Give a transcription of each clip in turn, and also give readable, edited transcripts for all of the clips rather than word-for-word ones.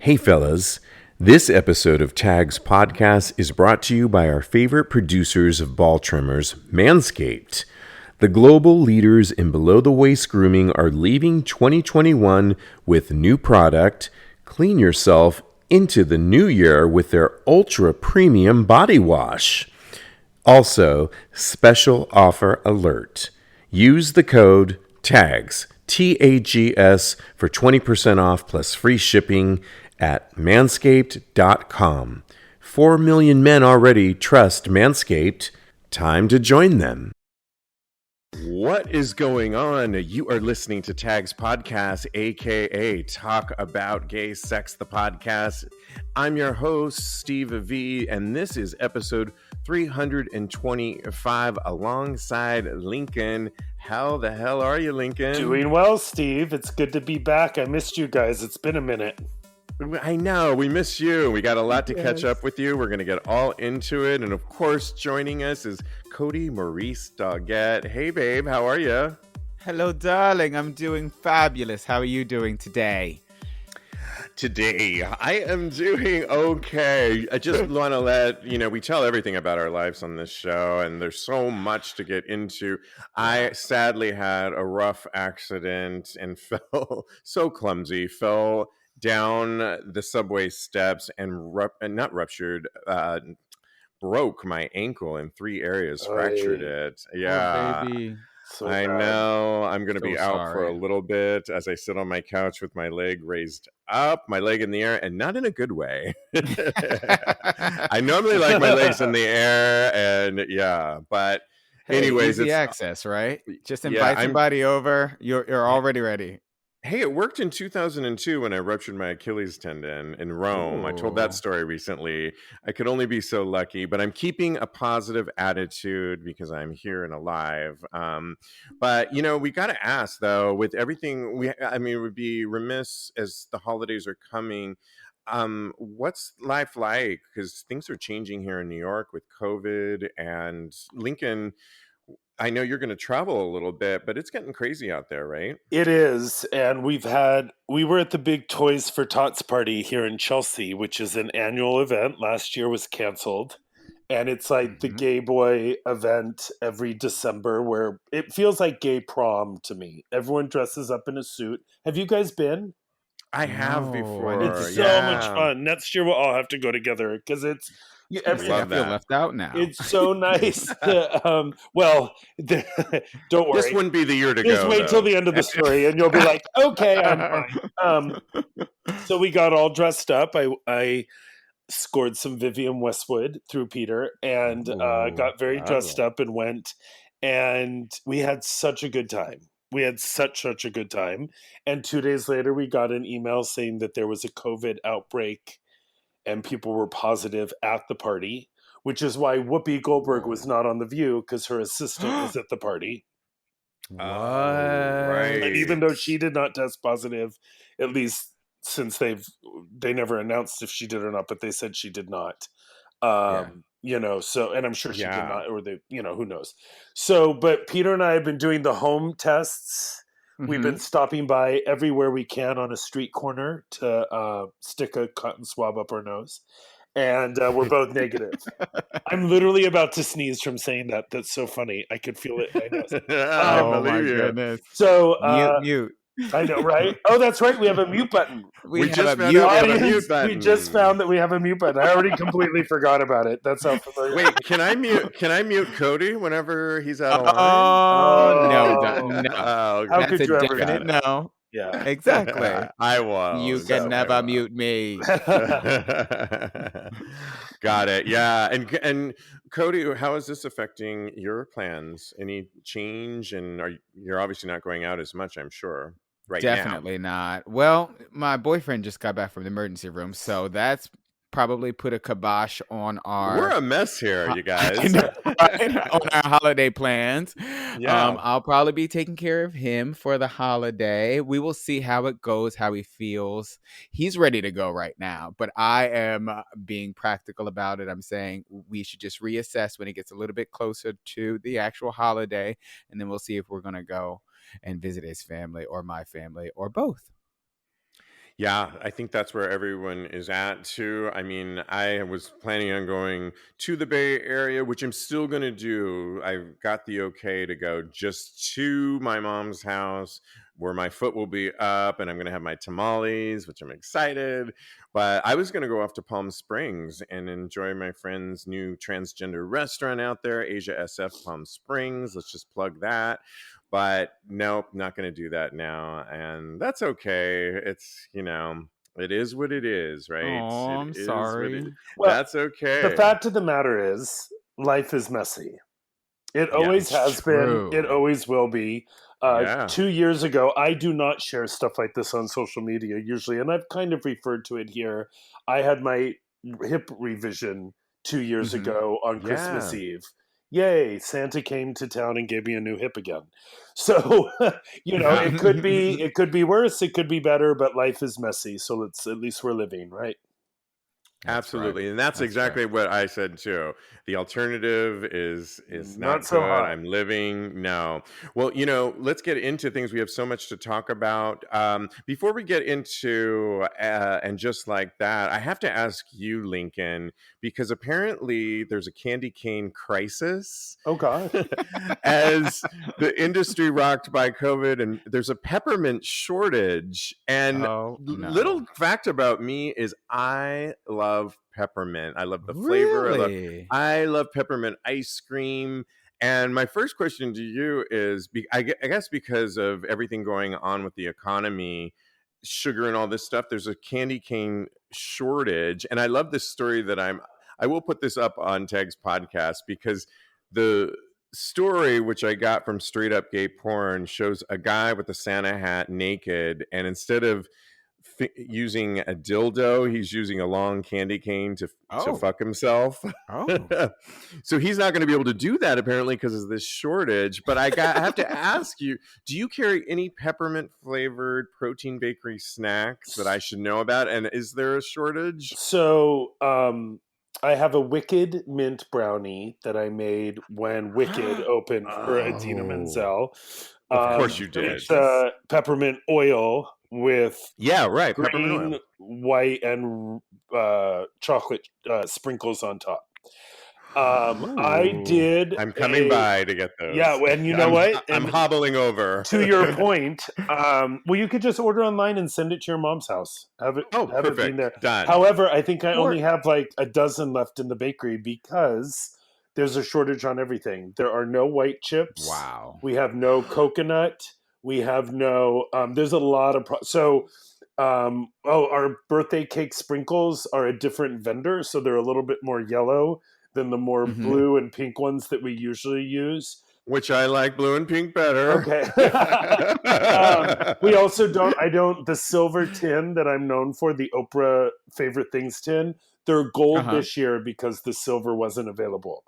Hey fellas, this episode of TAGSPodcast is brought to you by our favorite producers of ball trimmers, Manscaped. The global leaders in below-the-waist grooming are leaving 2021 with new product. Clean yourself into the new year with their ultra-premium body wash. Also, special offer alert. Use the code TAGS, TAGS, for 20% off plus free shipping at manscaped.com. 4 million men already trust Manscaped. Time to join them. What is going on? You are listening to Tags Podcast, aka Talk About Gay Sex, the podcast. I'm your host, Steve V, and this is episode 325 alongside Lincoln. How the hell are you, Lincoln? Doing well, Steve. It's good to be back. I missed you guys. It's been a minute. I know, we miss you. We got a lot to catch up with you. We're going to get all into it. And of course, joining us is Kodi, Maurice, Doggette. Hey, babe, how are you? Hello, darling. I'm doing fabulous. How are you doing today? Today, I am doing okay. I just want to let, we tell everything about our lives on this show, and there's so much to get into. I sadly had a rough accident and fell so clumsy, fell down the subway steps and not ruptured, broke my ankle in 3 areas, fractured it. Yeah. Oh, baby. I know. I'm going to be out for a little bit as I sit on my couch with my leg raised up, my leg in the air, and not in a good way. I normally like my legs in the air, and yeah, but anyways, easy access, right? Just invite somebody over. You're already ready. Hey, it worked in 2002 when I ruptured my Achilles tendon in Rome. I told that story recently. I could only be so lucky, but I'm keeping a positive attitude because I'm here and alive. But, we got to ask, though, with everything, it would be remiss as the holidays are coming. What's life like? Because things are changing here in New York with COVID, and Lincoln, I know you're going to travel a little bit, but it's getting crazy out there, right? It is. And we were at the big Toys for Tots party here in Chelsea, which is an annual event. Last year was canceled. And it's like the gay boy event every December where it feels like gay prom to me. Everyone dresses up in a suit. Have you guys been? I have before. It's so much fun. Next year we'll all have to go together because it's I feel left out now. It's so nice. Don't worry. This wouldn't be the year to go. Just wait till the end of the story, and you'll be like, "Okay, I'm fine." So we got all dressed up. I scored some Vivienne Westwood through Peter, and got very dressed up and went. And we had such a good time. We had such a good time. And 2 days later, we got an email saying that there was a COVID outbreak and people were positive at the party, which is why Whoopi Goldberg was not on The View because her assistant was at the party. What? Right. And even though she did not test positive, at least since they never announced if she did or not, but they said she did not. So, and I'm sure she did not, or they, who knows. So, but Peter and I have been doing the home tests. We've been stopping by everywhere we can on a street corner to stick a cotton swab up our nose. And we're both negative. I'm literally about to sneeze from saying that. That's so funny. I could feel it in my nose. Oh, my goodness. So, mute. I know, right? Oh, that's right. We have a mute button. We just found a mute button. We just found that we have a mute button. I already completely forgot about it. That's how familiar. Wait, can I mute Kodi whenever he's out of line? No. How That's could a you ever definite no. Yeah, exactly. I was. You can never mute me. Got it. Yeah, and Kodi, how is this affecting your plans? Any change? And you're obviously not going out as much, I'm sure. Right Definitely not. Well, my boyfriend just got back from the emergency room, so that's probably put a kibosh on our... We're a mess here, you guys. On our holiday plans. Yeah. I'll probably be taking care of him for the holiday. We will see how it goes, how he feels. He's ready to go right now, but I am being practical about it. I'm saying we should just reassess when it gets a little bit closer to the actual holiday, and then we'll see if we're going to go and visit his family or my family or both. Yeah, I think that's where everyone is at too. I mean, I was planning on going to the Bay Area, which I'm still going to do. I got the okay to go just to my mom's house where my foot will be up and I'm going to have my tamales, which I'm excited. But I was going to go off to Palm Springs and enjoy my friend's new transgender restaurant out there, Asia SF Palm Springs. Let's just plug that. But nope, not going to do that now. And that's okay. It's, it is what it is, right? Oh, It I'm is what it is. sorry. Well, That's the okay. fact of the matter is, life is messy. It Yeah, always it's has been. It True. always will be. Yeah. 2 years ago, I do not share stuff like this on social media usually, and I've kind of referred to it here. I had my hip revision 2 years Mhm. ago on Christmas Yeah. Eve. Yay! Santa came to town and gave me a new hip again. So it could be worse, it could be better, but life is messy. So at least we're living, right? That's right. Absolutely. And that's That's right. exactly what I said too. The alternative is Not not so good. hot. I'm living. No. Well, let's get into things. We have so much to talk about. Before we get into and just like that, I have to ask you, Lincoln, because apparently there's a candy cane crisis Oh God. as the industry rocked by COVID, and there's a peppermint shortage. And Oh, no. little fact about me is I love peppermint. I love the flavor. Really? I love peppermint ice cream. And my first question to you is, I guess because of everything going on with the economy, sugar and all this stuff, there's a candy cane shortage. And I love this story I will put this up on Tag's podcast because the story, which I got from Straight Up Gay Porn, shows a guy with a Santa hat naked, and instead of using a dildo, he's using a long candy cane to Oh. fuck himself. Oh. So he's not going to be able to do that apparently because of this shortage. But I have to ask you, do you carry any peppermint flavored protein bakery snacks that I should know about? And is there a shortage? So, I have a Wicked mint brownie that I made when Wicked opened for Adina Oh, Menzel. of course you did. It's peppermint oil with Yeah, right. Peppermint oil. green, white, and chocolate sprinkles on top. I Ooh. did I'm coming by to get yeah, those. and you know what? I'm And hobbling over. to your point, well, you could just order online and send it to your mom's house. Oh, Have it being there. perfect. Done. However, I think I Or only have like a dozen left in the bakery because there's a shortage on everything. There are no white chips. wow. We have no coconut. We have no. There's a lot of our birthday cake sprinkles are a different vendor, so they're a little bit more yellow than the more Mhm. blue and pink ones that we usually use. Which I like blue and pink better. Okay. We also the silver tin that I'm known for, the Oprah favorite things tin, they're gold Uh-huh. this year because the silver wasn't available.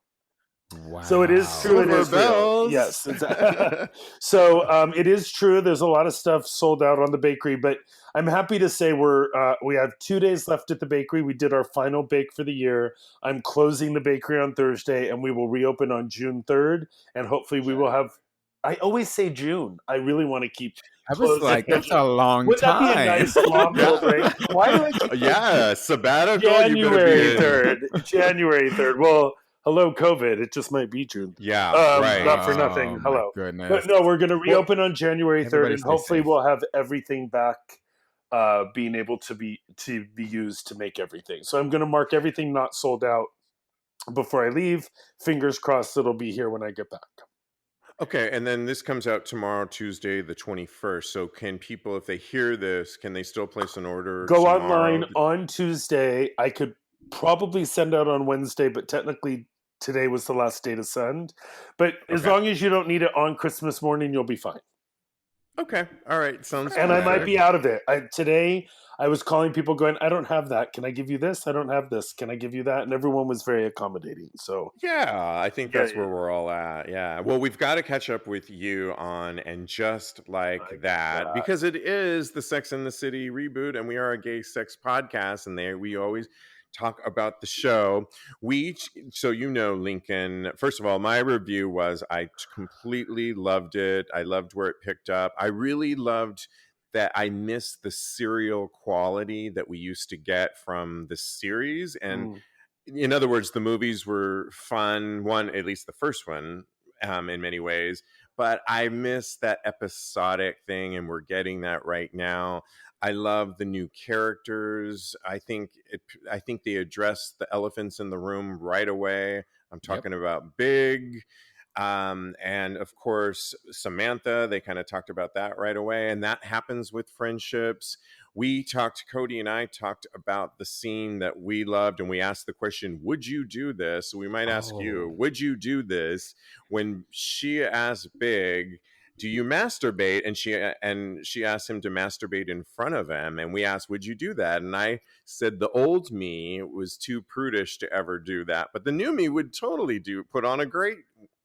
Wow. So it is true. It Silver is real. bells. Yes. So it is true. There's a lot of stuff sold out on the bakery, but I'm happy to say we have 2 days left at the bakery. We did our final bake for the year. I'm closing the bakery on Thursday, and we will reopen on June 3rd. And hopefully, we will have. I always say June. I really want to keep I was closing. like, that's a long Wouldn't that be a time. nice long little break? Why do I keep Yeah, sabbatical. January You better be 3rd? January 3rd. Well, hello, COVID. It just might be June. Yeah, right. Not for nothing. Oh my Hello. goodness. But no, we're going to Well, reopen on January 3rd, Everybody and stay hopefully safe. we'll have everything back being able to be used to make everything. So I'm going to mark everything not sold out before I leave. Fingers crossed it'll be here when I get back. okay, and then this comes out tomorrow, Tuesday, the 21st. So can people, if they hear this, can they still place an order Go tomorrow? online on Tuesday. I could probably send out on Wednesday, but technically today was the last day to send. But as Okay. long as you don't need it on Christmas morning, you'll be fine. Okay. All right. Sounds And I might perfect. be out of it. Today, I was calling people going, I don't have that. Can I give you this? I don't have this. Can I give you that? And everyone was very accommodating. So Yeah, I think Yeah, that's where we're all at. Yeah. Well, we've got to catch up with you on And Just Like That because it is the Sex and the City reboot, and we are a gay sex podcast, and we always talk about the show. So Lincoln, first of all, my review was I completely loved it. I loved where it picked up. I really loved that I miss the serial quality that we used to get from the series. And in other words, the movies were fun, at least the first one, in many ways, but I miss that episodic thing, and we're getting that right now. I love the new characters. I think they address the elephants in the room right away. I'm talking about Big, and of course Samantha. They kind of talked about that right away, and that happens with friendships. Kodi and I talked about the scene that we loved, and we asked the question, would you do this? So we might ask you, would you do this? When she asked Big, do you masturbate? And she asked him to masturbate in front of him, and we asked, would you do that? And I said the old me was too prudish to ever do that, but the new me would totally put on a great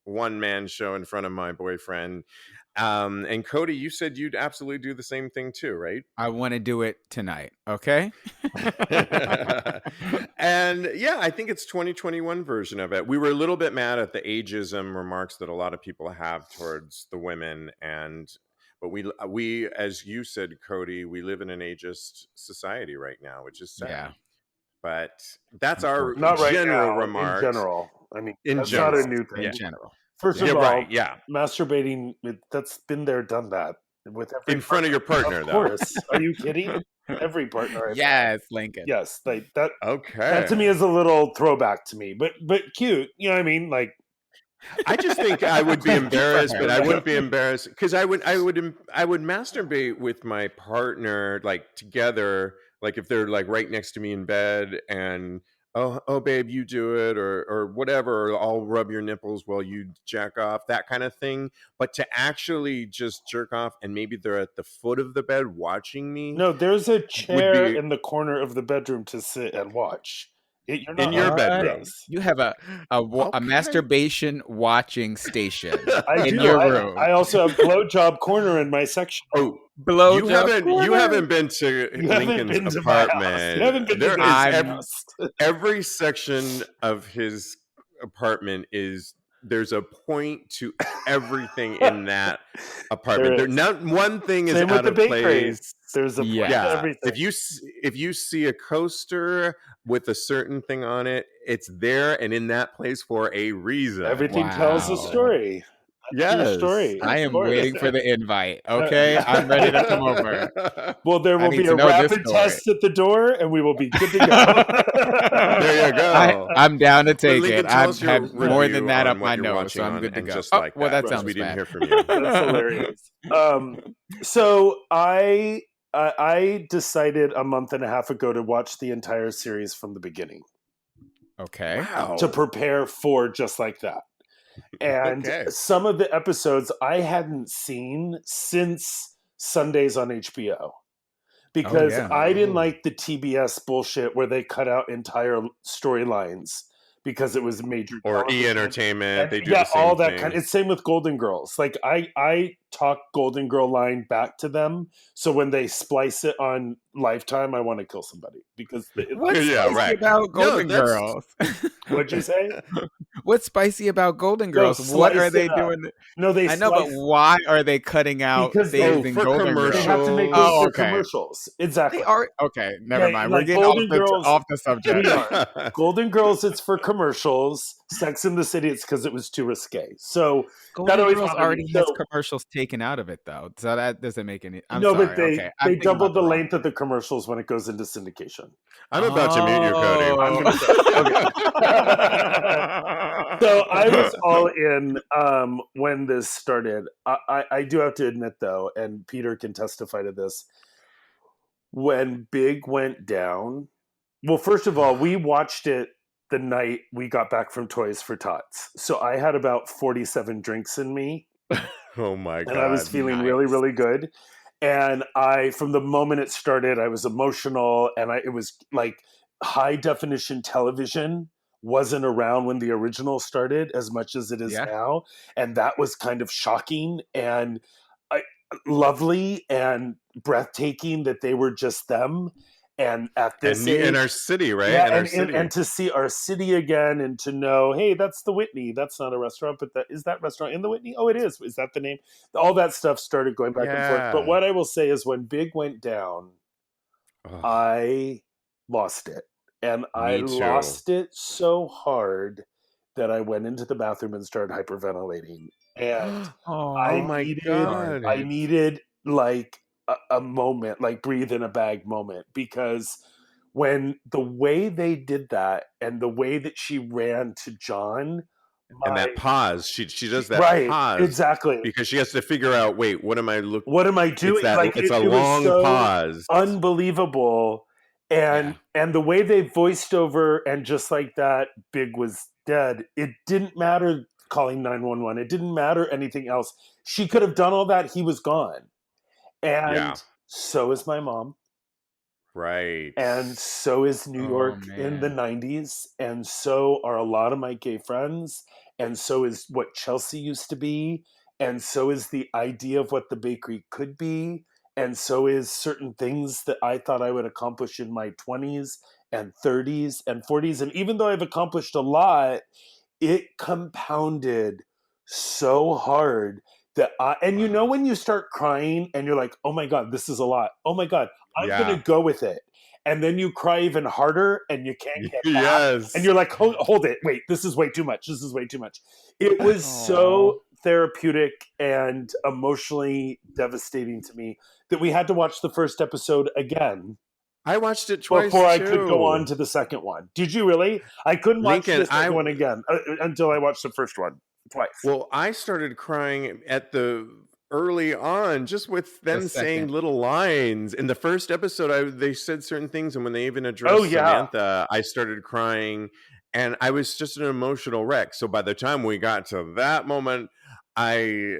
one-man show in front of my boyfriend. And Kodi, you said you'd absolutely do the same thing too, right? I want to do it tonight. Okay. And yeah, I think it's 2021 version of it. We were a little bit mad at the ageism remarks that a lot of people have towards the women, but we, as you said, Kodi, we live in an ageist society right now, which is sad. Yeah. But that's our not right general now, remarks. In general, I mean, in that's general, not a new thing. In general. First of all, masturbating, that's been there, done that with every in front of your partner, of course. Are you kidding? Every partner. Yes, Lincoln. Yes, like that. Okay. That to me is a little throwback to me, but cute. You know what I mean? Like, I just think I would be embarrassed, but I wouldn't be embarrassed because I would masturbate with my partner, like together, like if they're like right next to me in bed, and oh babe, you do it, or whatever, or I'll rub your nipples while you jack off, that kind of thing. But to actually just jerk off, and maybe they're at the foot of the bed watching me. No, there's a chair in the corner of the bedroom to sit and watch. You're not in your bedroom. You have a masturbation watching station in your room. I also have blowjob corner in my section. Oh, blowjob you haven't been to Lincoln's apartment. You haven't been to his house. Every section of his apartment there's a point to everything in that apartment. Not one thing is out of place. There's a point to everything. If you see a coaster with a certain thing on it, it's there and in that place for a reason. Everything tells a story. Yes. Story. I am waiting for the invite. Okay, I'm ready to come over. Well, there will be a rapid test at the door, and we will be good to go. There you go. I'm down to take it. I've had more than that up my nose, so I'm good to go. Well, that sounds we didn't bad. hear from you. That's hilarious. So I decided a month and a half ago to watch the entire series from the beginning. Okay. Wow. To prepare for just like that. And some of the episodes I hadn't seen since Sundays on HBO. Because I didn't like the TBS bullshit where they cut out entire storylines because it was major. Or E-Entertainment. They do the same all that thing. kind. It's same with Golden Girls. Like I talk Golden Girl line back to them, so when they splice it on Lifetime, I want to kill somebody because what's spicy about Golden Girls? What'd you say? What's spicy about Golden Girls? What are they doing? No, I know, but why are they cutting out things in Golden Girls? They have to make those for commercials. Exactly. They are okay. Never mind. Like we're getting off the subject. Golden Girls, it's for commercials. Sex in the City, it's because it was too risque. So Golden Girls already has commercials taken out of it, though. So that doesn't make any. But they doubled the length of the commercials when it goes into syndication. I'm about to mute you, Kodi. So I was all in when this started. I do have to admit, though, and Peter can testify to this, when Big went down, well, first of all, we watched it the night we got back from Toys for Tots. So I had about 47 drinks in me. Oh my God. And I was feeling really, really good. And from the moment it started, I was emotional, and it was like high definition television wasn't around when the original started as much as it is now. And that was kind of shocking and lovely and breathtaking that they were just them. And at this And age, in our city, right? yeah, In our and, city. and to see our city again, and to know, hey, that's the Whitney. That's not a restaurant, but that is that restaurant in the Whitney. Oh, it is. Is that the name? All that stuff started going back and forth. But Yeah. what I will say is, when Big went down, Ugh, I lost it, and I me too. lost it so hard that I went into the bathroom and started hyperventilating, and Oh I Oh, my needed, God. I babes. needed like a moment, like breathe in a bag moment, because when the way they did that and the way that she ran to John, And my that pause, she does that right, pause exactly. because she has to figure out, wait, what am I look What am I it's doing? that Like it's a it was long so pause. unbelievable, and Yeah. the way they voiced over, and just like that, Big was dead. It didn't matter calling 911. It didn't matter anything else. She could have done all that. He was gone, Yeah. and so is my mom. Right. And so is New Oh, York in the man. 90s. And so are a lot of my gay friends. And so is what Chelsea used to be. And so is the idea of what the bakery could be. And so is certain things that I thought I would accomplish in my 20s and 30s and 40s. And even though I've accomplished a lot, it compounded so hard that and you know, Wow. when you start crying and you're like, oh my God, this is a lot. Oh my God, I'm going to Yeah. go with it. And then you cry even harder and you can't get back. And Yes. you're like, hold it. Wait, this is way too much. This is way too much. It was Oh. so therapeutic and emotionally devastating to me that we had to watch the first episode again I watched it before twice I could go on too. to the second one. Did you really? I couldn't watch Lincoln, the second one again until I watched the first one twice. well, I started crying at the early on just with The them saying second. little lines. In the first episode, they said certain things, and when they even Oh addressed yeah, Samantha, I started crying, and I was just an emotional wreck. So by the time we got to that moment, I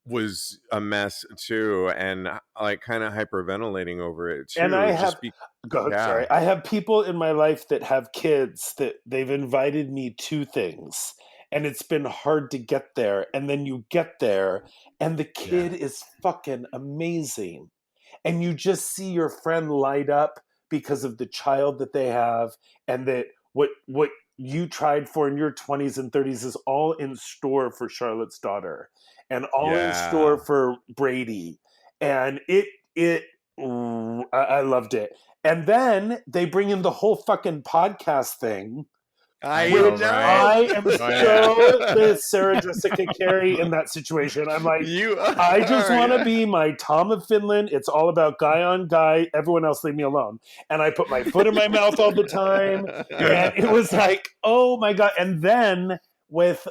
was a mess too, and like kind of hyperventilating over it and I too. have. Go, Yeah, sorry, I have people in my life that have kids that they've invited me to things, and it's been hard to get there. And then you get there, and the yeah, kid is fucking amazing, and you just see your friend light up because of the child that they have, and that what you tried for in your 20s and 30s is all in store for Charlotte's daughter, and all in store yeah. for Brady. And I loved it. And then they bring in the whole fucking podcast thing, I I know, which right? I am Oh, yeah. so the Sarah Jessica Carey in that situation. I'm like, You I just are, want to yeah. be my Tom of Finland. It's all about guy on guy. Everyone else, leave me alone. And I put my foot in my mouth all the time. And it was like, oh my God. And then with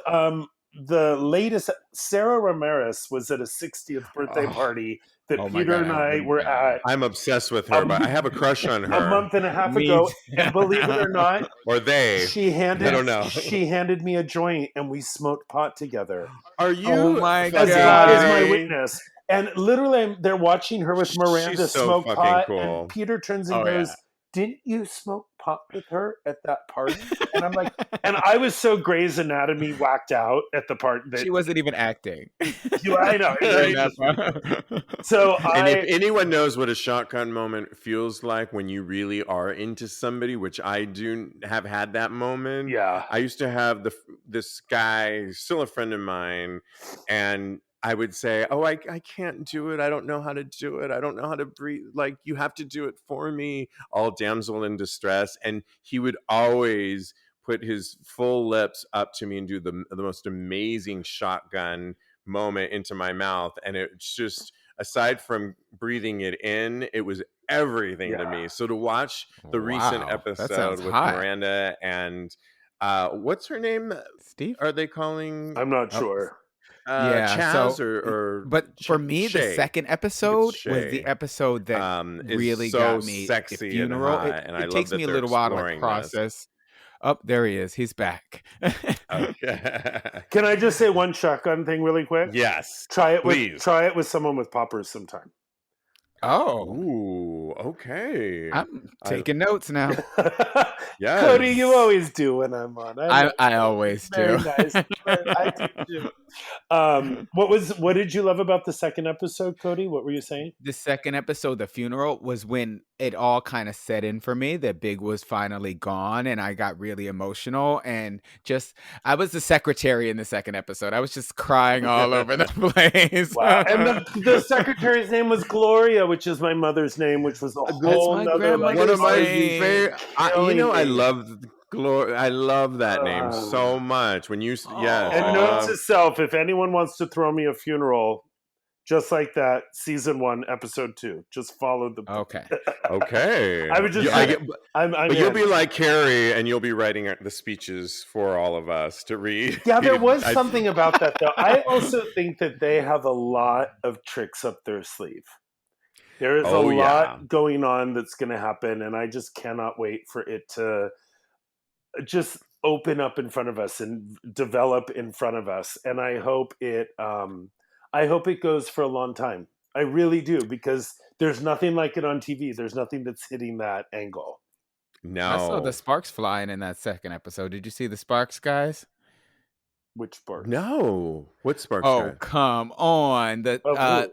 the latest, Sarah Ramirez was at a 60th birthday Oh, party that Oh my Peter God, and I I wouldn't were doubt at it. I'm obsessed with her, but I a, have a crush on a her. month and a half Me ago. too. And believe it or not, Or they. she I handed don't know. she handed me a joint and we smoked pot together, Are Oh you my as fucking God is my God. kidding? witness. And literally, they're watching her with She's Miranda so smoke fucking pot, and cool. Peter turns and Oh yeah. goes, "Didn't you smoke pot with her at that party?" And I'm like, and I was so Grey's Anatomy whacked out at the part that She wasn't even acting I know. during It that just, part. so And if I anyone knows what a shotgun moment feels like when you really are into somebody, which I do have had that moment. yeah. I used to have this guy, still a friend of mine, and I would say, "Oh, I can't do it. I don't know how to do it. I don't know how to breathe. Like, you have to do it for me." All damsel in distress, and he would always put his full lips up to me and do the most amazing shotgun moment into my mouth, and it's just, aside from breathing it in, it was everything to Yeah. me. So to watch the recent Wow, that sounds episode with hot, Miranda and what's her name? Steve. Are they calling I'm not Oh, sure. yeah. Chaz So, or but for me, the Shay? second I think it's episode was the Shay. episode that Is really so got me. The sexy and funeral. It hot, and I it love takes that me a they're little while to like exploring this. process. Oh, there he is. He's back. Okay. Can I just say one shotgun thing really quick? Yes, Try it please. with someone with poppers sometime. Oh, Ooh, okay. I'm taking notes now. Kodi, you Yes. always do when I'm on. I always Very do. nice. I do too. What did you love about the second episode, Kodi? What were you saying? The second episode, the funeral, was when it all kind of set in for me that Big was finally gone, and I got really emotional, and just I was the secretary in the second episode. I was just crying all over the place. Wow. And the secretary's name was Gloria, which is my mother's name, which was a That's whole my nother like grandmother's One of my name. favorite. I love I love that name so much. When you yes, And I note love. to self, if anyone wants to throw me a funeral, just like that, season 1, episode 2, just follow the. Okay. Okay. I would just. I get, I'm but you'll in. be like Carrie, and you'll be writing the speeches for all of us to read. Yeah, there was something about that, though. I also think that they have a lot of tricks up their sleeve. There is a lot going on that's going to happen, and I just cannot wait for it to just open up in front of us and develop in front of us. And I hope it goes for a long time. I really do, because there's nothing like it on TV. There's nothing that's hitting that angle. No. I saw the sparks flying in that second episode. Did you see the sparks, guys? Which sparks? No. What sparks? Oh, come on. Who?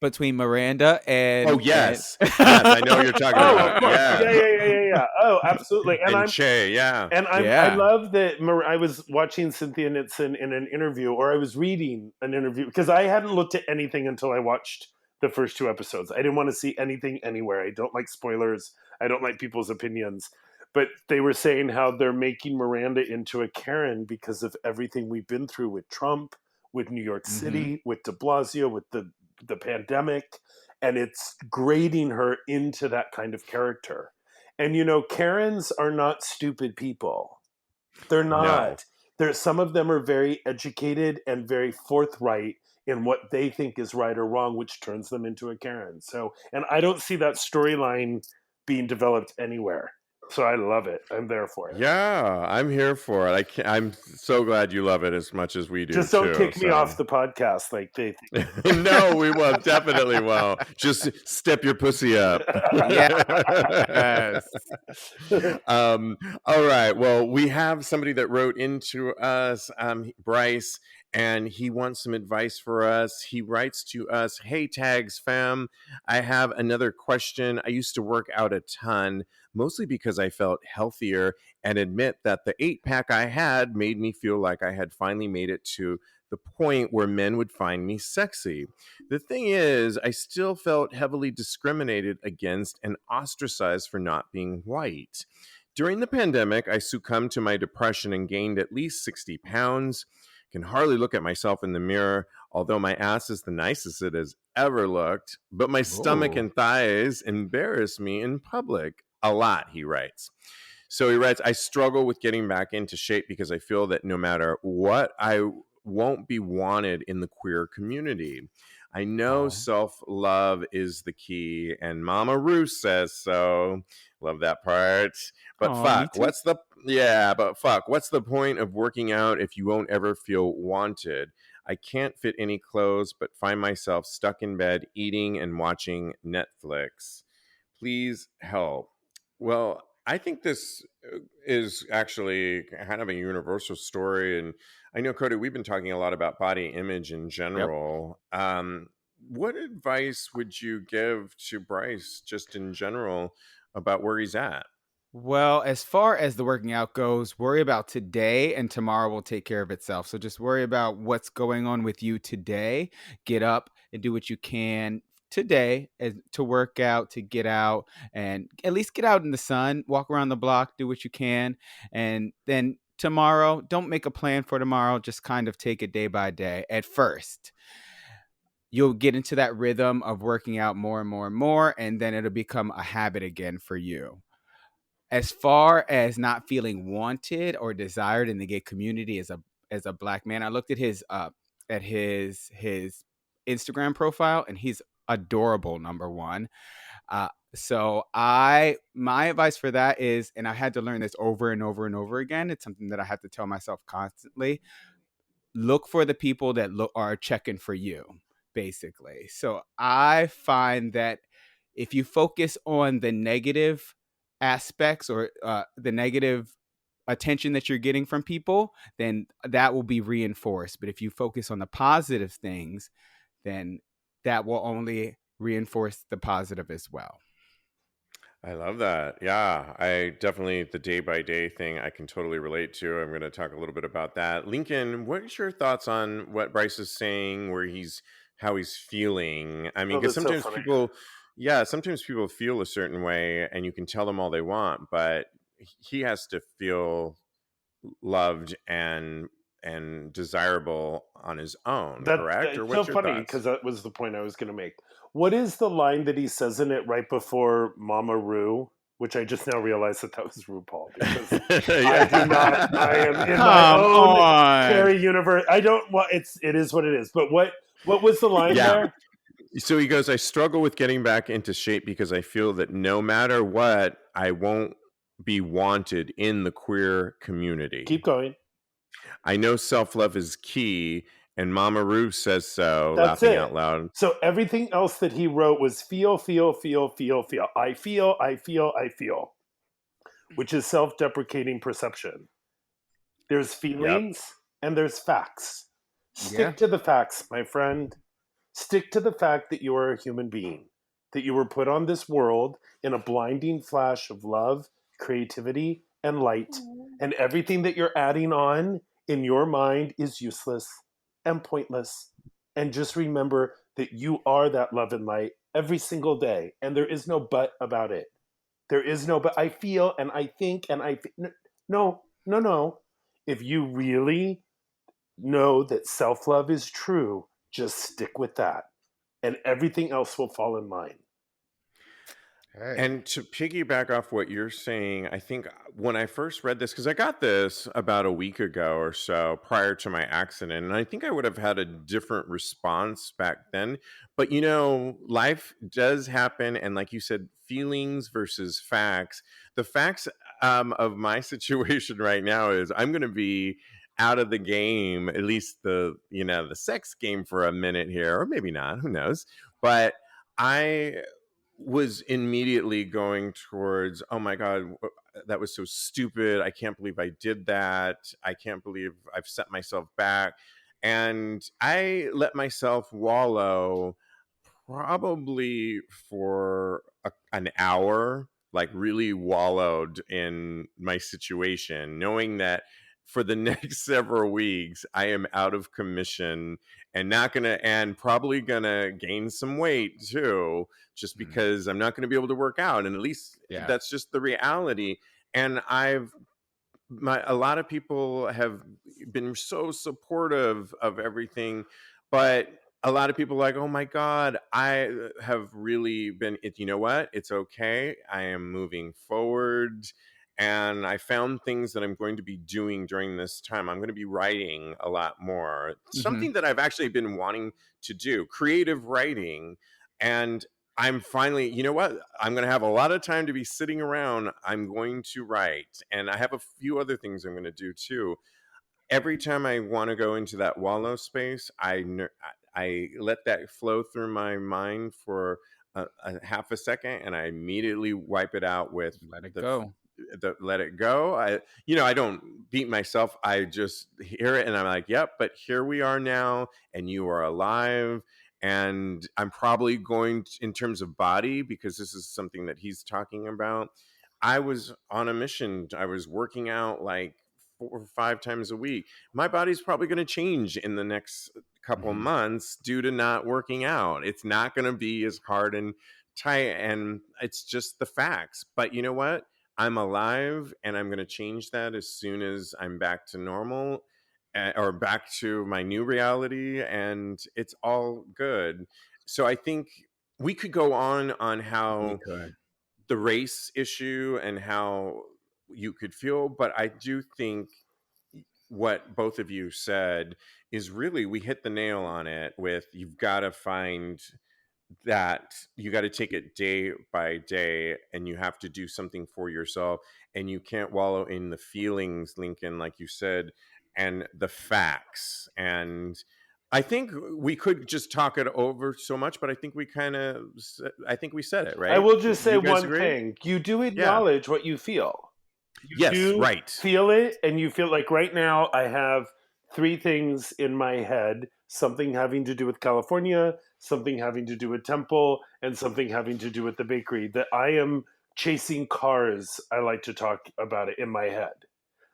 Between Miranda and yes, I know what you're talking about. Of course. Yeah. Oh, absolutely. And Che, yeah. And I love that. I was watching Cynthia Nixon in an interview, or I was reading an interview, because I hadn't looked at anything until I watched the first 2 episodes. I didn't want to see anything anywhere. I don't like spoilers. I don't like people's opinions. But they were saying how they're making Miranda into a Karen because of everything we've been through with Trump, with New York City, with de Blasio, with the pandemic, and it's grading her into that kind of character. And Karens are not stupid people. They're not. Some of them are very educated and very forthright in what they think is right or wrong, which turns them into a Karen. So, and I don't see that storyline being developed anywhere. So I love it. I'm there for it. Yeah, I'm here for it. I'm so glad you love it as much as we do. Just don't kick me off the podcast like they think. No, we won't. Definitely won't. Just step your pussy up. Yes. All right. Well, we have somebody that wrote into us, Bryce, and he wants some advice for us. He writes to us, "Hey, Tags fam, I have another question. I used to work out a ton, mostly because I felt healthier, and admit that the 8-pack I had made me feel like I had finally made it to the point where men would find me sexy. The thing is, I still felt heavily discriminated against and ostracized for not being white. During the pandemic, I succumbed to my depression and gained at least 60 pounds. Can hardly look at myself in the mirror, although my ass is the nicest it has ever looked. But my stomach and thighs embarrass me in public a lot," he writes. So he writes, "I struggle with getting back into shape because I feel that no matter what, I won't be wanted in the queer community. I know self-love is the key, and Mama Ruth says so." Love that part. But what's the point of working out if you won't ever feel wanted? I can't fit any clothes, but find myself stuck in bed eating and watching Netflix. Please help. Well, I think this is actually kind of a universal story. And I know, Kodi, we've been talking a lot about body image in general. What advice would you give to Bryce just in general about where he's at? Well, as far as the working out goes, worry about today, and tomorrow will take care of itself. So just worry about what's going on with you today. Get up and do what you can today to work out, to get out, and at least get out in the sun, walk around the block, do what you can. And then tomorrow, don't make a plan for tomorrow. Just kind of take it day by day. At first, you'll get into that rhythm of working out more and more and more, and then it'll become a habit again for you. As far as not feeling wanted or desired in the gay community as a Black man, I looked at his Instagram profile, and he's adorable, number one. So my advice for that is, and I had to learn this over and over and over again, it's something that I have to tell myself constantly: look for the people that are checking for you, basically. So I find that If you focus on the negative aspects or the negative attention that you're getting from people, then that will be reinforced. But if you focus on the positive things, then that will only reinforce the positive as well. I love that. Yeah, I definitely, the day by day thing I can totally relate to. I'm going to talk a little bit about that. Lincoln, what's your thoughts on what Bryce is saying, how he's feeling? I mean, Oh, because that's so sometimes funny. sometimes people feel a certain way and you can tell them all they want, but he has to feel loved and desirable on his own, correct? Or It's so what's your funny thoughts? because that was the point I was going to make. What is the line that he says in it right before Mama Roo? Which I just now realized that was RuPaul because I do not. I am in my Come own on. Carrie universe. I don't. Well, it is what it is. But what was the line Yeah. there? So he goes, I struggle with getting back into shape because I feel that no matter what, I won't be wanted in the queer community. Keep going. I know self love is key, and Mama Ruth says so, That's laughing it. out loud. So everything else that he wrote was feel, feel, feel, feel, feel. I feel, I feel, I feel, which is self-deprecating perception. There's Yep. feelings and there's facts. Yeah. Stick to the facts, my friend. Stick to the fact that you are a human being, that you were put on this world in a blinding flash of love, creativity, and light, and everything that you're adding on in your mind is useless and pointless. And just remember that you are that love and light every single day, and there is no but about it. There is no but. I feel and I think and no, no, no. If you really know that self love is true, just stick with that, and everything else will fall in line. Hey. And to piggyback off what you're saying, I think when I first read this, because I got this about a week ago or so prior to my accident, and I think I would have had a different response back then. But life does happen. And like you said, feelings versus facts. The facts of my situation right now is I'm going to be out of the game, at least the sex game for a minute here, or maybe not, who knows. But I was immediately going towards, oh my God, that was so stupid. I can't believe I did that. I can't believe I've set myself back. And I let myself wallow probably for an hour, like really wallowed in my situation, knowing that for the next several weeks, I am out of commission and probably gonna gain some weight too, just because I'm not gonna be able to work out. And at least Yeah. that's just the reality. And a lot of people have been so supportive of everything, but a lot of people are like, oh my God, I have really been it. You know what? It's okay. I am moving forward. And I found things that I'm going to be doing during this time. I'm going to be writing a lot more. Something that I've actually been wanting to do, creative writing. And I'm finally, you know what? I'm going to have a lot of time to be sitting around. I'm going to write. And I have a few other things I'm going to do too. Every time I want to go into that wallow space, I let that flow through my mind for a half a second, and I immediately wipe it out with Let it the go. let it go. I don't beat myself. I just hear it and I'm like, yep, but here we are now and you are alive. And I'm probably going to, in terms of body, because this is something that he's talking about. I was on a mission. I was working out like 4 or 5 times a week. My body's probably going to change in the next couple months due to not working out. It's not going to be as hard and tight, and it's just the facts. But you know what? I'm alive, and I'm going to change that as soon as I'm back to normal, or back to my new reality, and it's all good. So I think we could go on We how could. the race issue and how you could feel, but I do think what both of you said is really, we hit the nail on it with, you've got to find that, you got to take it day by day, and you have to do something for yourself, and you can't wallow in the feelings, Lincoln, like you said, and the facts. And I think we could just talk it over so much, but I think we said it, I right? will just Do say you guys one agree? thing. You do Yeah. acknowledge what you feel. You Yes, do right. feel it, and you feel like right now I have three things in my head, something having to do with California, something having to do with Temple, and something having to do with the bakery, that I am chasing cars. I like to talk about it in my head.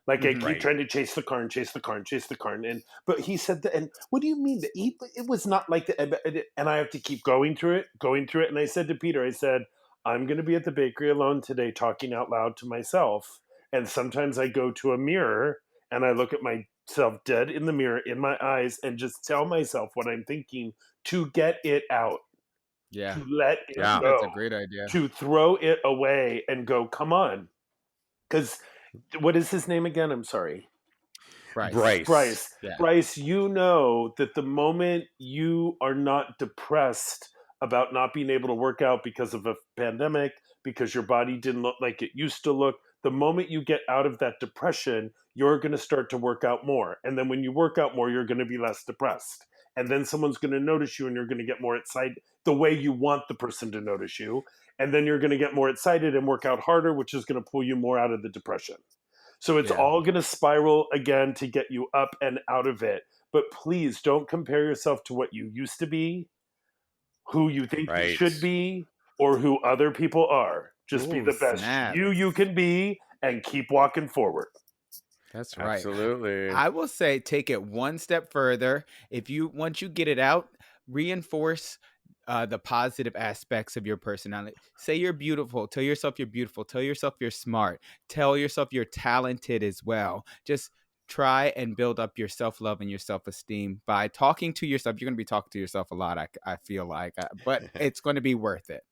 Like I Mhm. keep Right. trying to chase the car and chase the car and chase the car, and but he said that. And what do you mean that it was not like that? And I have to keep going through it. And I said to Peter, I said, I'm going to be at the bakery alone today, talking out loud to myself. And sometimes I go to a mirror and I look at myself dead in the mirror in my eyes and just tell myself what I'm thinking to get it out, Yeah. to let I it think Yeah. that's go, a great idea. to throw it away and go, come on, because what is his name again? I'm sorry. Bryce. Bryce. Bryce, Yeah. Bryce, you know that the moment you are not depressed about not being able to work out because of a pandemic, because your body didn't look like it used to look, the moment you get out of that depression, you're going to start to work out more. And then when you work out more, you're going to be less depressed. And then someone's going to notice you and you're going to get more excited the way you want the person to notice you. And then you're going to get more excited and work out harder, which is going to pull you more out of the depression. So it's Yeah. all going to spiral again to get you up and out of it. But please don't compare yourself to what you used to be, who you think you Right. should be, or who other people are. Just be Ooh, the best snap. you can be and keep walking forward. That's right. Absolutely. I will say take it one step further. If you once you get it out, reinforce the positive aspects of your personality. Say you're beautiful. Tell yourself you're beautiful. Tell yourself you're smart. Tell yourself you're talented as well. Just try and build up your self-love and your self-esteem by talking to yourself. You're going to be talking to yourself a lot, I feel like, but it's going to be worth it.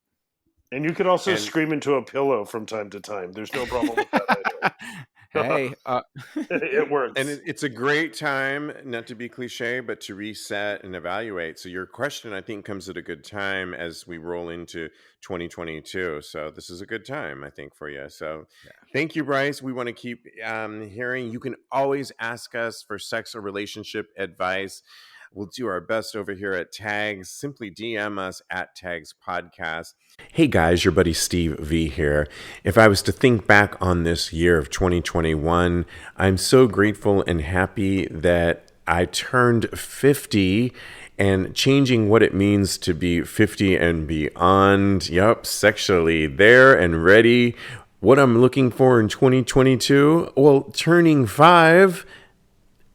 And you could also And scream into a pillow from time to time. There's no problem with that either. Hey, It and works. it's a great time, not to be cliche, but to reset and evaluate. So your question, I think, comes at a good time as we roll into 2022. So this is a good time, I think, for you. So thank you, Bryce. We want to keep hearing. You can always ask us for sex or relationship advice. We'll do our best over here at Tags. Simply DM us at TAGSPodcast. Hey guys, your buddy Steve V here. If I was to think back on this year of 2021, I'm so grateful and happy that I turned 50 and changing what it means to be 50 and beyond. Yup, sexually there and ready. What I'm looking for in 2022? Well, turning 5.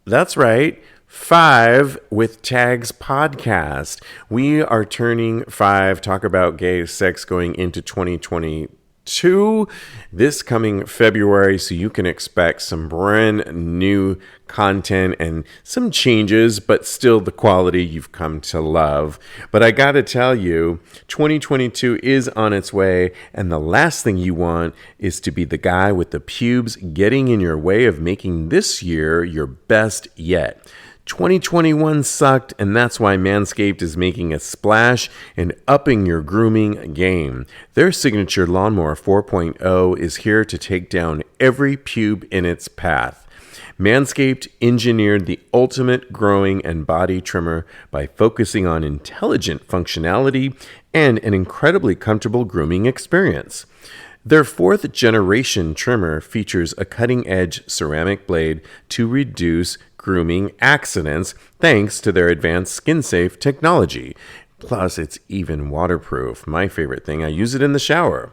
That's right. 5 with Tags Podcast. We are turning 5, talk about gay sex going into 2022 this coming February. So you can expect some brand new content and some changes, but still the quality you've come to love. But I got to tell you, 2022 is on its way. And the last thing you want is to be the guy with the pubes getting in your way of making this year your best yet. 2021 sucked, and that's why Manscaped is making a splash and upping your grooming game. Their signature Lawnmower 4.0 is here to take down every pube in its path. Manscaped engineered the ultimate growing and body trimmer by focusing on intelligent functionality and an incredibly comfortable grooming experience. Their 4th generation trimmer features a cutting-edge ceramic blade to reduce grooming accidents thanks to their advanced skin-safe technology. Plus, it's even waterproof. My favorite thing, I use it in the shower.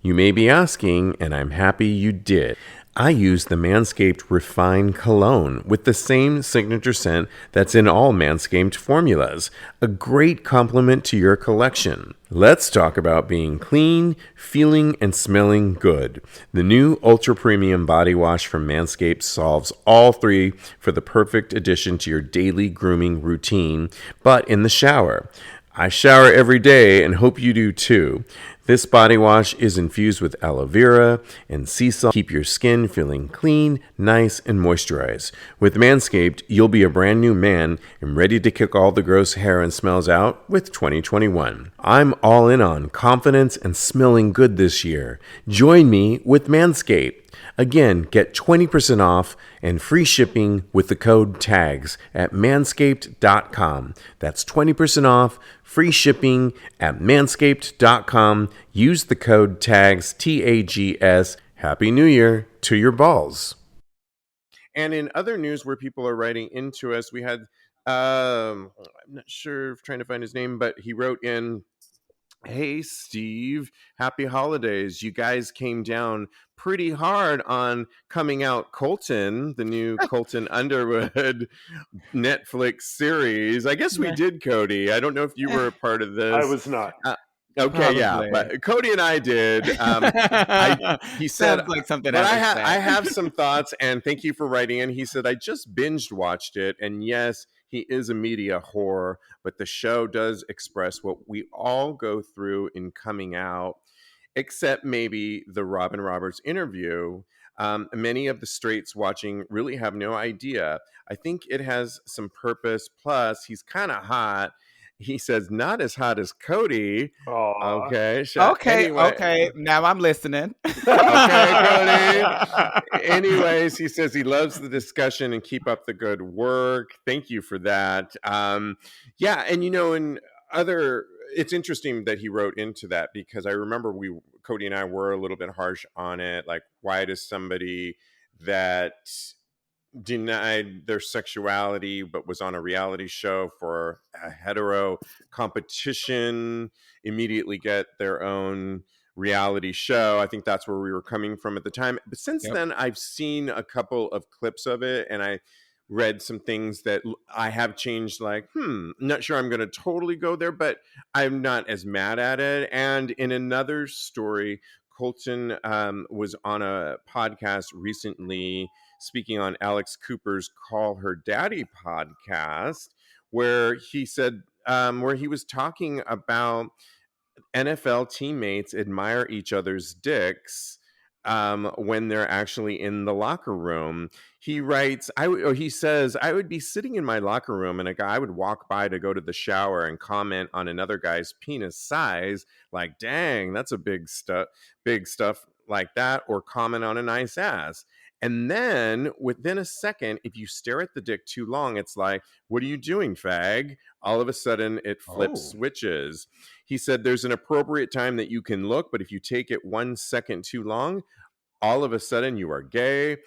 You may be asking, and I'm happy you did. I use the Manscaped Refine Cologne with the same signature scent that's in all Manscaped formulas. A great complement to your collection. Let's talk about being clean, feeling, and smelling good. The new Ultra Premium Body Wash from Manscaped solves all 3 for the perfect addition to your daily grooming routine, but in the shower. I shower every day and hope you do too. This body wash is infused with aloe vera and sea salt. Keep your skin feeling clean, nice, and moisturized. With Manscaped, you'll be a brand new man and ready to kick all the gross hair and smells out with 2021. I'm all in on confidence and smelling good this year. Join me with Manscaped. Again, get 20% off and free shipping with the code TAGS at manscaped.com. That's 20% off, free shipping at manscaped.com. Use the code TAGS, TAGS. Happy New Year to your balls. And in other news where people are writing into us, we had, I'm not sure, trying to find his name, but he wrote in, "Hey, Steve, happy holidays. You guys came down pretty hard on coming out Colton, the new Colton Underwood Netflix series. I guess we did, Kodi. I don't know if you were a part of this. I was not. Okay, yeah, Probably. but Kodi and I did. He said, Sounds like something but I would I say. have some thoughts, and thank you for writing in. He said, I just binged watched it, and yes, he is a media whore, but the show does express what we all go through in coming out, except maybe the Robin Roberts interview. Many of the straights watching really have no idea. I think it has some purpose. Plus, he's kind of hot. He says, not as hot as Kodi. Aw. Okay. Anyway, Okay. Now I'm listening. Okay, Kodi. Anyways, he says he loves the discussion and keep up the good work. Thank you for that. Yeah, and in other, it's interesting that he wrote into that because I remember Kodi and I were a little bit harsh on it. Like, why does somebody that denied their sexuality but was on a reality show for a hetero competition immediately get their own reality show? I think that's where we were coming from at the time, but since then I've seen a couple of clips of it and I read some things that I have changed, like not sure I'm going to totally go there, but I'm not as mad at it. And in another story, Colton was on a podcast recently speaking on Alex Cooper's Call Her Daddy podcast, where he said, where he was talking about NFL teammates admire each other's dicks when they're actually in the locker room. He writes, he says, I would be sitting in my locker room and a guy would walk by to go to the shower and comment on another guy's penis size, like, dang, that's a big stuff like that, or comment on a nice ass. And then within a second, if you stare at the dick too long, it's like, what are you doing, fag? All of a sudden, it flips switches. He said there's an appropriate time that you can look, but if you take it 1 second too long, all of a sudden you are gay.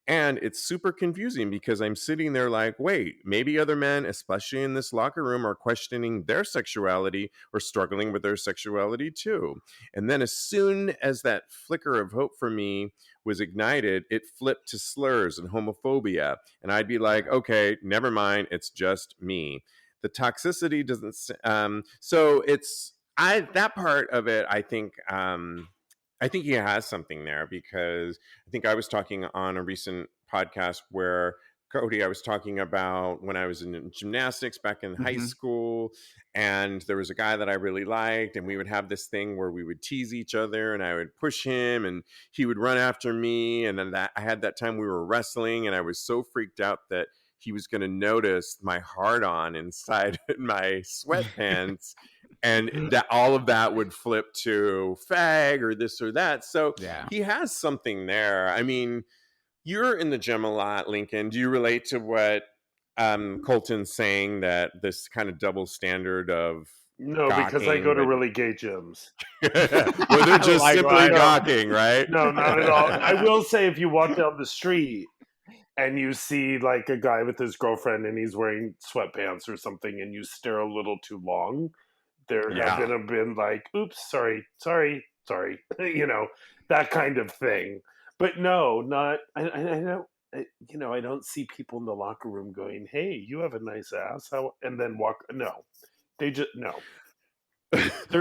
And it's super confusing because I'm sitting there like, wait, maybe other men, especially in this locker room, are questioning their sexuality or struggling with their sexuality too. And then as soon as that flicker of hope for me was ignited, it flipped to slurs and homophobia. And I'd be like, okay, never mind. It's just me. The toxicity doesn't, so it's, that part of it, I think he has something there because I think I was talking on a recent podcast where Kodi, I was talking about when I was in gymnastics back in high school, and there was a guy that I really liked, and we would have this thing where we would tease each other, and I would push him, and he would run after me, and then I had that time we were wrestling, and I was so freaked out that he was going to notice my hard on inside my sweatpants. And that all of that would flip to fag or this or that. So he has something there. I mean, you're in the gym a lot, Lincoln. Do you relate to what Colton's saying, that this kind of double standard of No, because I gawking, go to but really gay gyms. well, they're just simply gawking, right? No, not at all. I will say, if you walk down the street and you see like a guy with his girlfriend and he's wearing sweatpants or something, and you stare a little too long, there have been like, oops, sorry, that kind of thing. But no, not, I don't, I don't see people in the locker room going, hey, you have a nice ass, and then walk. No, they just, no.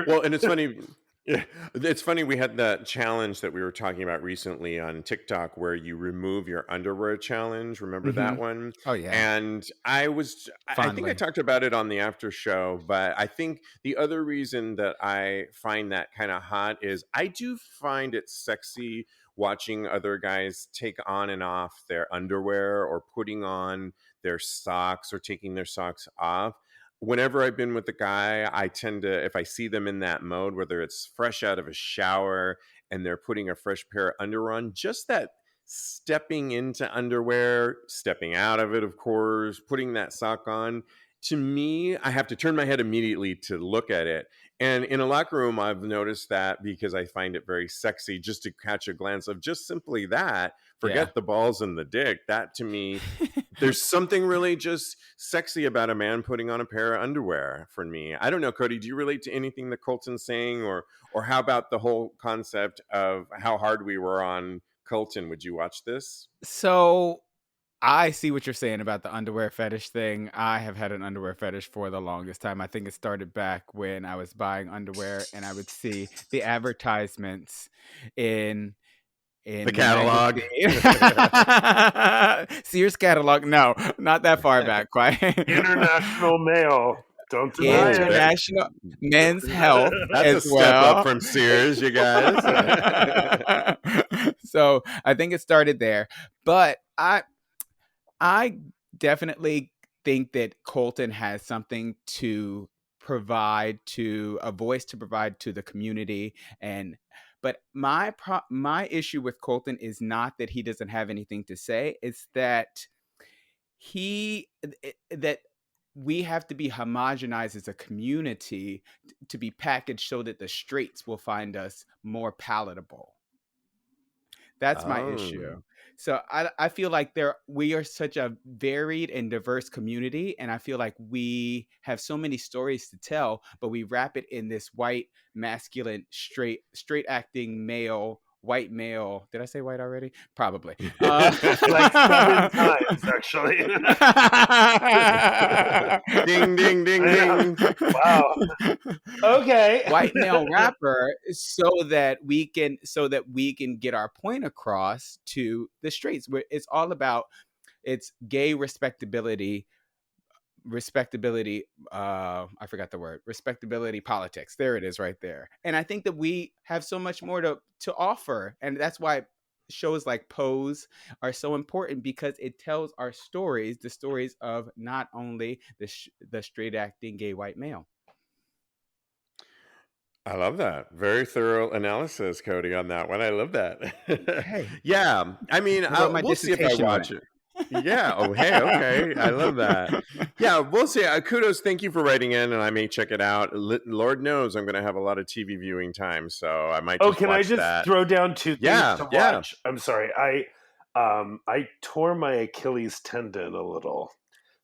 Well, and it's funny Yeah, it's funny. We had that challenge that we were talking about recently on TikTok where you remove your underwear challenge. Remember that one? Oh yeah, And I think I fondly. talked about it on the after show, but I think the other reason that I find that kind of hot is I do find it sexy watching other guys take on and off their underwear or putting on their socks or taking their socks off. Whenever I've been with a guy, I tend to, if I see them in that mode, whether it's fresh out of a shower and they're putting a fresh pair of underwear on, just that stepping into underwear, stepping out of it, of course, putting that sock on, to me, I have to turn my head immediately to look at it. And in a locker room, I've noticed that because I find it very sexy just to catch a glance of just simply that. Yeah. Forget the balls and the dick. That to me, there's something really just sexy about a man putting on a pair of underwear for me. I don't know, Kodi, do you relate to anything that Colton's saying, or how about the whole concept of how hard we were on Colton? Would you watch this? So I see what you're saying about the underwear fetish thing. I have had an underwear fetish for the longest time. I think it started back when I was buying underwear and I would see the advertisements in The the catalog. magazine. Sears catalog. No, not that far back, quite. International male. Don't deny it. International Men's Health That's a as step up well. from Sears, you guys. So I think it started there, but I definitely think that Colton has something to provide, to a voice to provide to the community. And but my issue with Colton is not that he doesn't have anything to say, it's that he that we have to be homogenized as a community to be packaged so that the straights will find us more palatable. That's my issue. Oh. So I feel like we are such a varied and diverse community, and I feel like we have so many stories to tell, but we wrap it in this white, masculine, straight acting male, white male. Did I say white already? Probably. Like 7 times, actually. Ding, ding, ding, ding. Wow. Okay. White male rapper so that we can get our point across to the straights, where it's all about it's gay respectability I forgot the word, respectability politics. There it is right there. And I think that we have so much more to offer, and that's why shows like Pose are so important, because it tells our stories, the stories of not only the straight acting gay white male. I love that. Very thorough analysis, Kodi, on that one. I love that. Hey, Yeah. I mean, I wrote my we'll see if I dissertation on watch it. Yeah. Oh, hey. Okay. I love that. Yeah. We'll see. Kudos. Thank you for writing in, and I may check it out. Lord knows I'm going to have a lot of TV viewing time, so I might just Can I watch just that. throw down 2 things Yeah. to Yeah. watch? I'm sorry. I tore my Achilles tendon a little.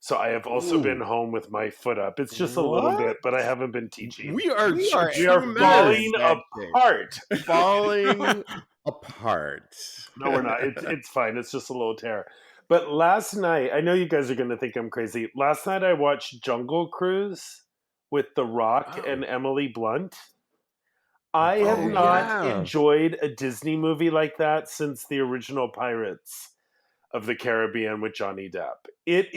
So I have also been Ooh. home with my foot up. It's just a little bit, but I haven't been teaching. We are We are true falling men. apart. Falling apart. No, we're not. It's fine. It's just a little tear. But last night, I know you guys are going to think I'm crazy. Last night I watched Jungle Cruise with The Rock and Emily Blunt. I have not enjoyed a Disney movie like that since the original Pirates of the Caribbean with Johnny Depp. It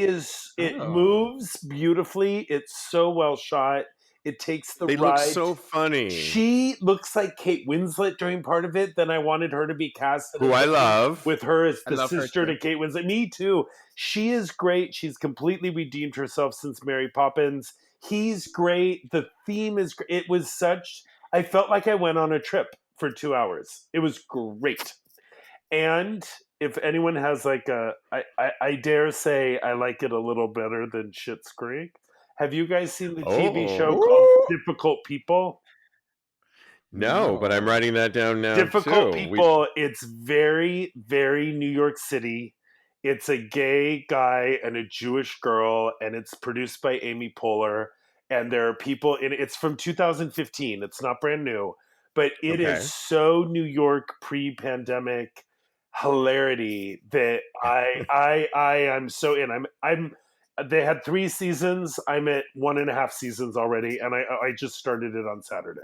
moves beautifully. It's so well shot. It takes the They ride. look so funny. She looks like Kate Winslet during part of it. Then I wanted her to be cast, who I love, with her as I the love her sister too. to Kate Winslet. Me too. She is great. She's completely redeemed herself since Mary Poppins. He's great. The theme is great. It was such. I felt like I went on a trip for 2 hours. It was great. And if anyone has like I dare say I like it a little better than Schitt's Creek. Have you guys seen the TV show called Difficult People? No, but I'm writing that down now Difficult too. People. It's very, very New York City. It's a gay guy and a Jewish girl, and it's produced by Amy Poehler. And there are people in it. It's from 2015. It's not brand new, but it is so New York pre-pandemic hilarity that I am so in. I'm. They had 3 seasons. I'm at 1.5 seasons already, and I just started it on Saturday.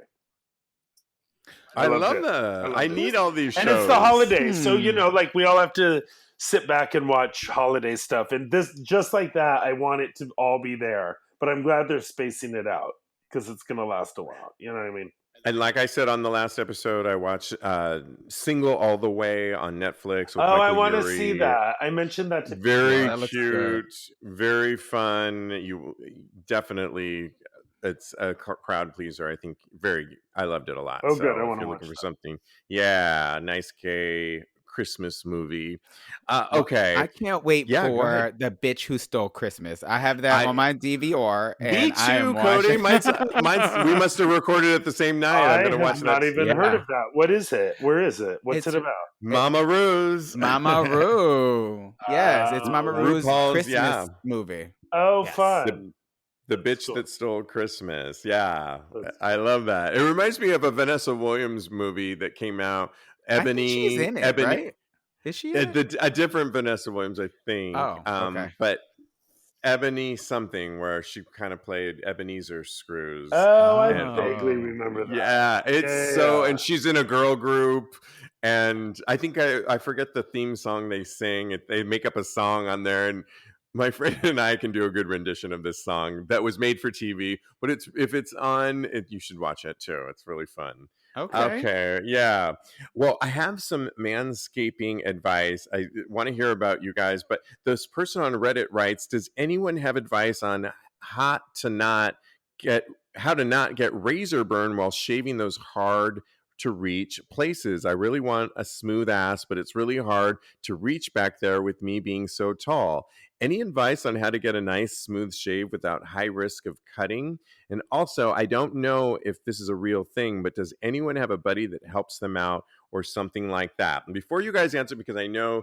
I loved love it. that. I loved it. need all these shows. And it's the holidays, so like we all have to sit back and watch holiday stuff. And this, just like that, I want it to all be there. But I'm glad they're spacing it out because it's going to last a while. You know what I mean? And like I said on the last episode, I watched Single All the Way on Netflix with Oh, I Michael want to Urie. see that. I mentioned that to Very that looks cute, good. very fun. You definitely, it's a crowd pleaser. I think I loved it a lot. Oh, so good. I if want to you're watch looking for that. something, nice gay Christmas movie. Well, Okay, I can't wait Yeah, go ahead. for The Bitch Who Stole Christmas. I have that on my DVR, Me and I am too, Cody. watching. We must have recorded it the same night. I'm I gonna watch have that. not even heard of that. What is it? Where is it? What's It's it about? Mama Ruse. Mama Roo. Yes, it's Mama Roo's RuPaul's, Christmas movie. Oh, Yes. fun. The bitch Cool. that stole Christmas. Yeah, That's- I love that. It reminds me of a Vanessa Williams movie that came out. Ebony, I think she's in it, right? Is she in it? a different Vanessa Williams, I think. Oh, okay. But Ebony something where she kind of played Ebenezer Screws. Oh, I And- vaguely remember that. Yeah, it's and she's in a girl group, and I think I forget the theme song they sing. They make up a song on there, and my friend and I can do a good rendition of this song that was made for TV. But if it's on, you should watch it too. It's really fun. Okay, yeah. Well, I have some manscaping advice. I want to hear about you guys, but this person on Reddit writes, does anyone have advice on how to not get razor burn while shaving those hard to reach places? I really want a smooth ass, but it's really hard to reach back there with me being so tall. Any advice on how to get a nice smooth shave without high risk of cutting? And also, I don't know if this is a real thing, but does anyone have a buddy that helps them out or something like that? And before you guys answer, because I know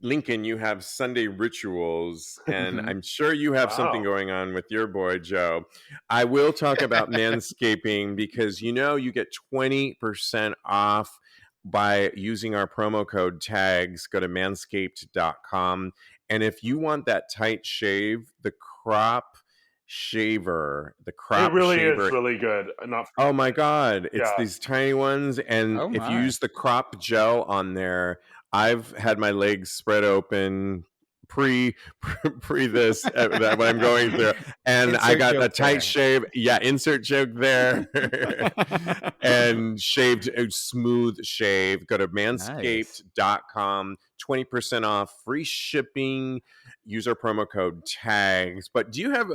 Lincoln, you have Sunday rituals, and I'm sure you have something going on with your boy, Joe. I will talk about manscaping because you get 20% off by using our promo code TAGS. Go to manscaped.com. And if you want that tight shave, the crop shaver, it really is really good. Oh my God. It's these tiny ones. And if you use the crop gel on there, I've had my legs spread open pre this what I'm going through, and Insert I got a joke tight there. shave. Yeah, insert joke there. And shaved a smooth shave. Go to manscaped.com, 20% off, free shipping. Use our promo code TAGS. But do you have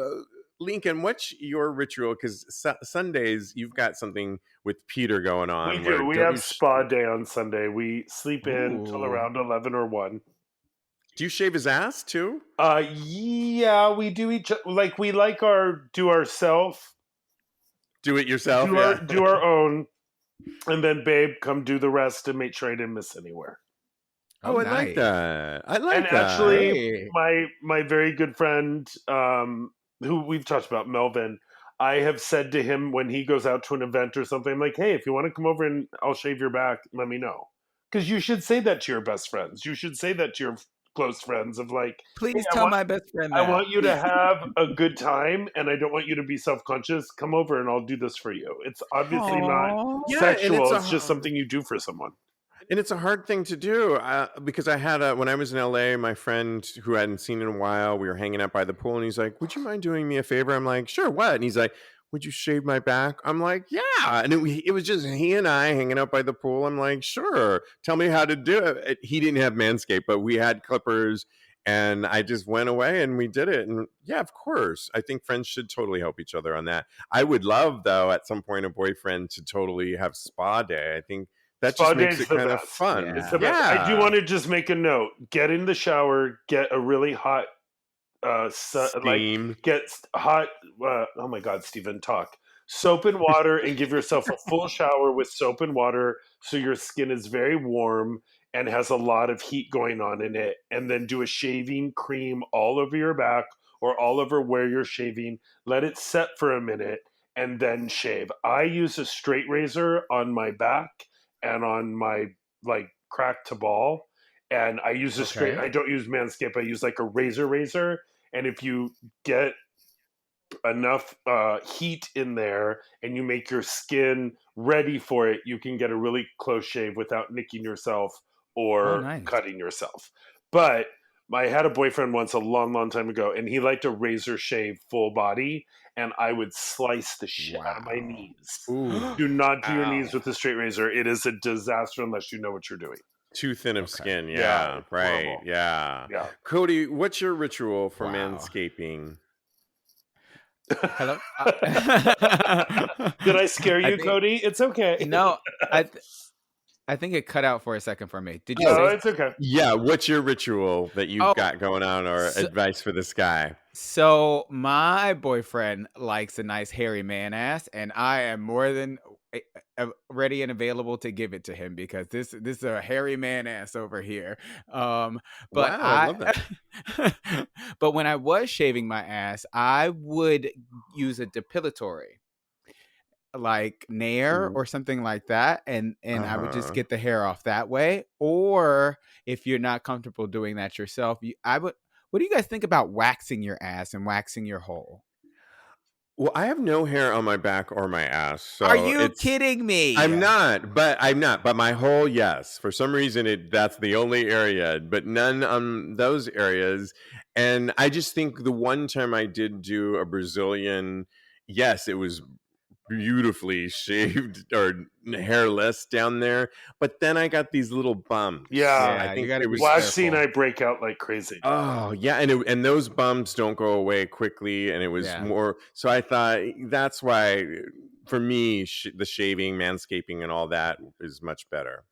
Lincoln, what's your ritual? Because Sundays, you've got something with Peter going on. We do. We have spa day on Sunday. We sleep in till around 11 or 1. Do you shave his ass too? Yeah, we do we like do ourself. Do it yourself. Do our own, and then babe come do the rest and make sure I didn't miss anywhere. Oh, I like that. I like that. And actually, my very good friend, who we've talked about, Melvin, I have said to him when he goes out to an event or something, I'm like, hey, if you want to come over and I'll shave your back, let me know. Because you should say that to your best friends. You should say that to your close friends of like, please hey, tell my best friend that. I want you to have a good time and I don't want you to be self-conscious. Come over and I'll do this for you. It's obviously not sexual. It's just something you do for someone. And it's a hard thing to do because I had when I was in LA, my friend who I hadn't seen in a while, we were hanging out by the pool and he's like, would you mind doing me a favor? I'm like, sure, what? And he's like, would you shave my back? I'm like, yeah. And it was just he and I hanging out by the pool. I'm like, sure, tell me how to do it. He didn't have Manscaped, but we had clippers and I just went away and we did it. And yeah, of course, I think friends should totally help each other on that. I would love, though, at some point, a boyfriend to totally have spa day. I think that just makes it kind of fun. Yeah. It's the best. I do want to just make a note. Get in the shower, get a really hot steam. Get hot oh my God, Stephen, talk. Soap and water and give yourself a full shower with soap and water so your skin is very warm and has a lot of heat going on in it. And then do a shaving cream all over your back or all over where you're shaving. Let it set for a minute and then shave. I use a straight razor on my back and on my crack to ball, and I use a straight. I don't use Manscaped. I use like a razor, and if you get enough heat in there and you make your skin ready for it, you can get a really close shave without nicking yourself or nice. cutting yourself. But I had a boyfriend once a long, long time ago, and he liked to razor shave full body, and I would slice the shit out of my knees. Ooh. Do not do your Ow. knees with a straight razor. It is a disaster unless you know what you're doing. Too thin of skin. Yeah, Yeah, it's right. horrible. Yeah. Yeah. Kodi, what's your ritual for Wow. manscaping? Hello? Did I scare you, think- Kodi? It's okay. No, I think it cut out for a second for me. Did you No, say? it's okay. Yeah, what's your ritual that you've Oh, got going on, or so- advice for this guy? So my boyfriend likes a nice hairy man ass, and I am more than ready and available to give it to him because this is a hairy man ass over here. But Wow, I love that. but when I was shaving my ass, I would use a depilatory, like Nair Ooh. or something like that, and I would just Uh-huh. get the hair off that way. Or if you're not comfortable doing that yourself, what do you guys think about waxing your ass and waxing your hole? Well, I have no hair on my back or my ass. So Are you kidding me? I'm not. But my whole, yes. For some reason, that's the only area, but none on those areas. And I just think the one time I did do a Brazilian, yes, it was beautifully shaved or hairless down there, but then I got these little bumps. Yeah. I think you gotta it be was. Well, I've careful. seen I break out like crazy. Oh yeah, and those bumps don't go away quickly, and it was Yeah. more. So I thought that's why, for me, the shaving, manscaping, and all that is much better.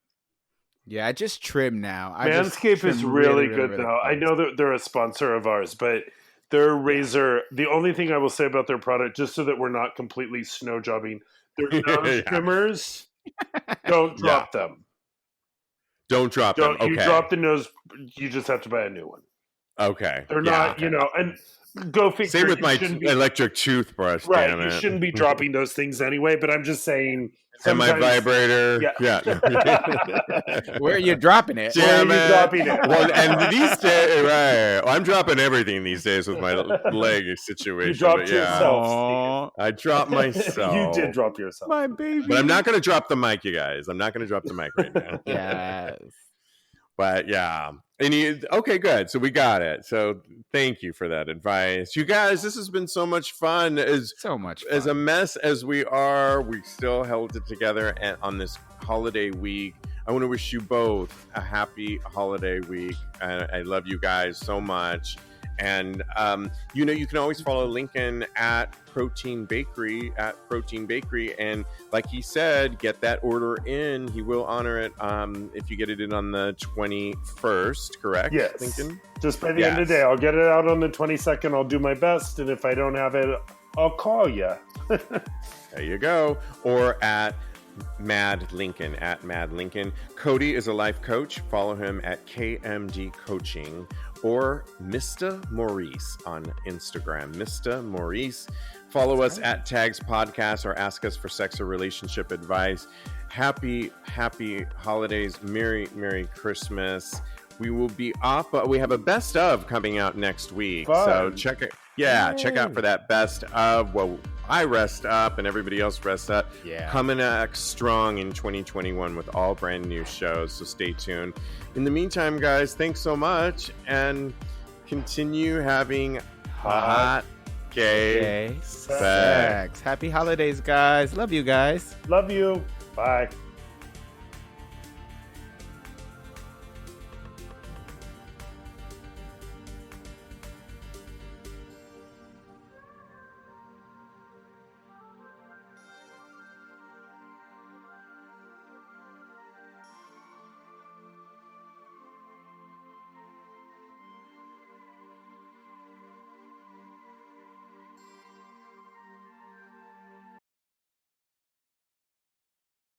Yeah, I just trim now. I just Manscaped is trim really, really good, really though. I close. know that they're a sponsor of ours, but their razor, the only thing I will say about their product, just so that we're not completely snow jobbing, their nose Yeah. trimmers, don't drop them. Don't drop them. Don't Okay. you drop the nose, you just have to buy a new one. Okay. They're Yeah, not, okay. you know, and go figure. Same with you my shouldn't be- electric toothbrush. right, Damn you it. shouldn't be dropping those things anyway, but I'm just saying. And my sometimes- vibrator. Yeah. Where are you dropping it? Where are Damn you it. dropping it? Well, and these days, right? Well, I'm dropping everything these days with my leg situation. You dropped but yeah. yourself. Aw, I dropped myself. You did drop yourself. my baby. But I'm not going to drop the mic, you guys. I'm not going to drop the mic right now. Yes. But yeah. Okay, good. So we got it. So thank you for that advice. You guys, this has been so much fun. So much fun. As a mess as we are, we still held it together and on this holiday week. I want to wish you both a happy holiday week. I love you guys so much. And, you can always follow Lincoln at Protein Bakery. And like he said, get that order in. He will honor it if you get it in on the 21st, correct? Yes. Lincoln? Just by the end of the day, I'll get it out on the 22nd. I'll do my best. And if I don't have it, I'll call you. There you go. Or at Mad Lincoln, at Mad Lincoln. Kodi is a life coach. Follow him at KMD Coaching or Mr. Maurice on Instagram. Mr. Maurice. Follow us at TAGSPodcast or ask us for sex or relationship advice. Happy holidays. Merry Christmas. We will be off, but we have a best of coming out next week. Fun. So check it. Yeah, check out for that best of. Well, I rest up and everybody else rest up. Yeah. Coming back strong in 2021 with all brand new shows. So stay tuned. In the meantime, guys, thanks so much and continue having hot gay Sex. Happy holidays, guys. Love you guys. Love you. Bye.